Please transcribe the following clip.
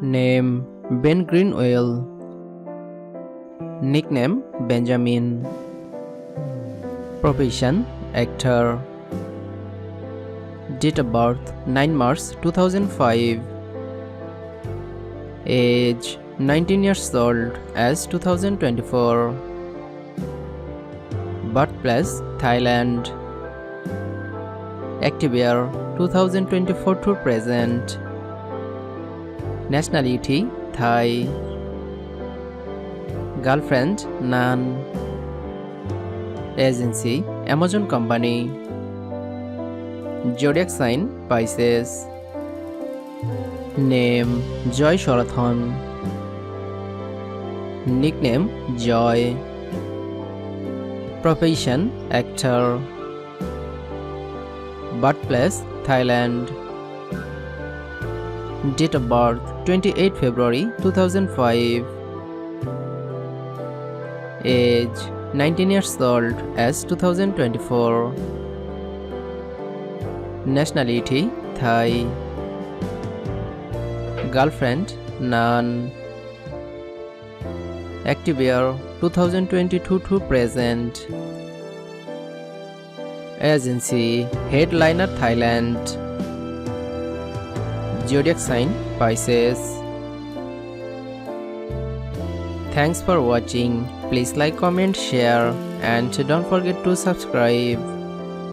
Name Ben Greenwell. Nickname Benjamin. Profession actor. Date of birth 9 March 2005. Age 19 years old as 2024. Birthplace Thailand. Active year 2024 to present. Nationality Thai. Girlfriend none. Agency Amazon Company. Zodiac sign Pisces. Name Joy Sharathon. Nickname Joy. Profession actor. Birthplace Thailand. Date of birth 28 February 2005. Age 19 years old as 2024. Nationality Thai. Girlfriend none. Active year 2022 to present. Agency Headliner Thailand. Zodiac sign Pisces. Thanks for watching. Please like, comment, share, and don't forget to subscribe.